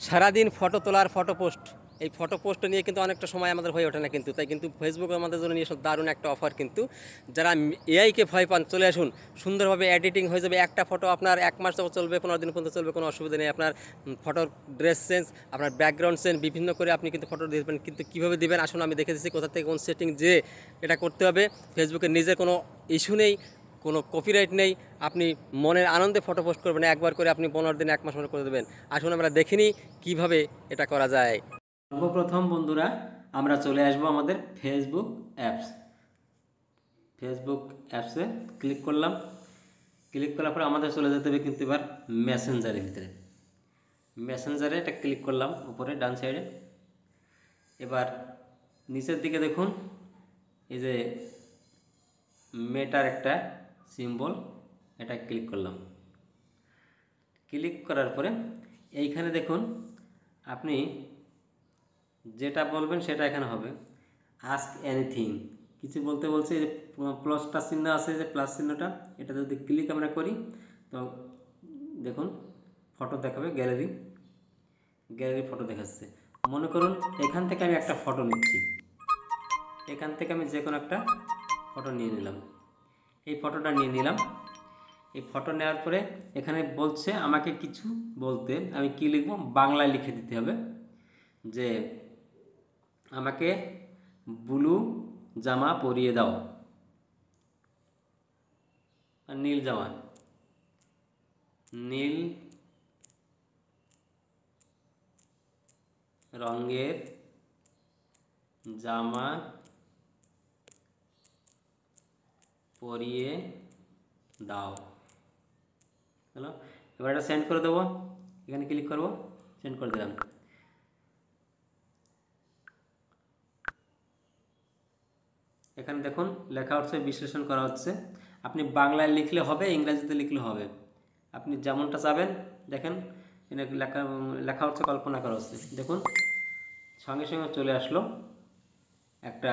সারাদিন ফটো তোলার photo post, এই ফটো পোস্ট নিয়ে কিন্তু অনেকটা সময় আমাদের হয়ে ওঠে না, কিন্তু তাই কিন্তু ফেসবুক আমাদের জন্য নিয়ে এসে দারুণ একটা অফার। কিন্তু যারা এআইকে ভয় পান, চলে আসুন, সুন্দরভাবে এডিটিং হয়ে যাবে। একটা ফটো আপনার 1 মাস চলবে, 15 দিন পর্যন্ত চলবে, কোনো অসুবিধা নেই। আপনার ফটোর ড্রেস চেঞ্জ, আপনার ব্যাকগ্রাউন্ড চেঞ্জ বিভিন্ন করে আপনি কিন্তু ফটো দিবেন। কিন্তু কীভাবে দিবেন আসুন আমি দেখে দিচ্ছি, কোথা থেকে কোন সেটিং যে এটা করতে হবে। ফেসবুকের নিজের কোনো ইস্যু নেই, কোনো কপিরাইট নেই, আপনি মনের আনন্দে ফটো পোস্ট করবেন, একবার করে আপনি 15 দিন 1 মাস করে দেবেন। আসুন আমরা দেখিনি কিভাবে এটা করা যায়। সর্বপ্রথম বন্ধুরা আমরা চলে আসব আমাদের ফেসবুক অ্যাপস। ফেসবুক অ্যাপসে ক্লিক করলাম। ক্লিক করার পর আমাদের চলে যেতে হবে কিন্তু এবার মেসেঞ্জারের ভিতরে। মেসেঞ্জারে এটা ক্লিক করলাম উপরে ডান সাইডে। এবার নিচের দিকে দেখুন, এই যে মেটার একটা সিম্বল, এটা ক্লিক করলাম। ক্লিক করার পরে এইখানে দেখুন আপনি যেটা বলবেন সেটা এখানে হবে। আস্ক এনিথিং, কিছু বলতে বলছে, যে প্লাসটা চিহ্ন আছে, যে প্লাস চিহ্নটা, এটা যদি ক্লিক আমরা করি তো দেখুন ফটো দেখাবে, গ্যালারি ফটো দেখাচ্ছে। মনে করুন এখান থেকে আমি একটা ফটো নিচ্ছি, এখান থেকে আমি যে কোনো একটা ফটো নিয়ে নিলাম। এই ফটোটা নিয়ে নিলাম। এই ফটো নেওয়ার পরে এখানে বলছে আমাকে কিছু বলতে, আমি কি লিখব, বাংলায় লিখে দিতে হবে যে আমাকে ব্লু জামা পরিয়ে দাও, নীল জামা, নীল রঙের জামা পরিয়ে দাও। হ্যালো, এবার এটা সেন্ড করে দেবো। এখানে ক্লিক করব, সেন্ড করে দিলাম। এখানে দেখুন লেখা হচ্ছে, বিশ্লেষণ করা হচ্ছে। আপনি বাংলায় লিখলে হবে, ইংরেজিতে লিখলে হবে, আপনি যেমনটা চাবেন। দেখেন লেখা লেখা হচ্ছে, কল্পনা করা হচ্ছে। দেখুন সঙ্গে সঙ্গে চলে আসলো একটা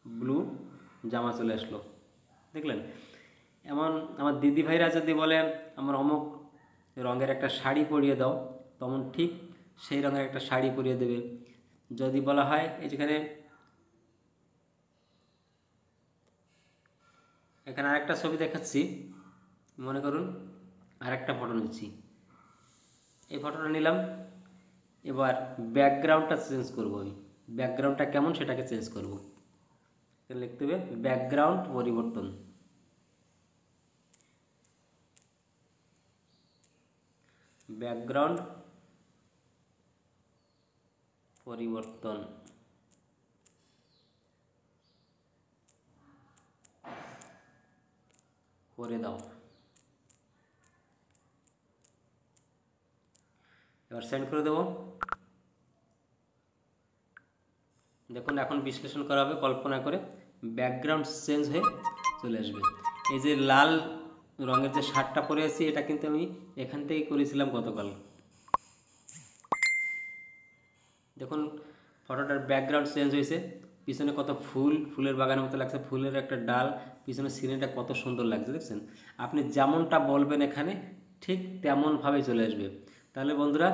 ব্লু জামা চলে আসলো, দেখলেন। এমন আমার দিদি ভাইরা যদি বলে আমার অমুক রঙের একটা শাড়ি পরিয়ে দাও, তখন ঠিক সেই রঙের একটা শাড়ি পরিয়ে দেবে। যদি বলা হয়, এই যেখানে এখানে আরেকটা ছবি দেখাচ্ছি, মনে করুন আরেকটা ফটো নিচ্ছি, এই ফটোটা নিলাম। এবার ব্যাকগ্রাউন্ডটা চেঞ্জ করব, আমি ব্যাকগ্রাউন্ডটা কেমন সেটাকে চেঞ্জ করব। লিখতে হবে ব্যাকগ্রাউন্ড পরিবর্তন। ব্যাকগ্রাউন্ড পরিবর্তন করে দাও। এবার সেন্ড করে দেব। দেখুন এখন বিশ্লেষণ করা হবে, কল্পনা করে ব্যাকগ্রাউন্ড চেঞ্জ হয়ে চলে আসবে। এই যে লাল রঙের যে শার্টটা পরে আছি, এটা কিন্তু আমি এখান থেকেই করেছিলাম গতকাল। দেখুন ফটোটার ব্যাকগ্রাউন্ড চেঞ্জ হয়েছে, পিছনে কত ফুল, ফুলের বাগানের মতো লাগছে, ফুলের একটা ডাল, পিছনে সিনেটা কত সুন্দর লাগছে, দেখছেন। আপনি যেমনটা বলবেন এখানে ঠিক তেমনভাবে চলে আসবে। তাহলে বন্ধুরা,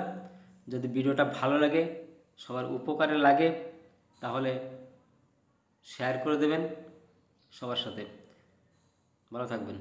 যদি ভিডিওটা ভালো লাগে, সবার উপকারে লাগে, তাহলে শেয়ার করে দেবেন সবার সাথে। ভালো থাকবেন।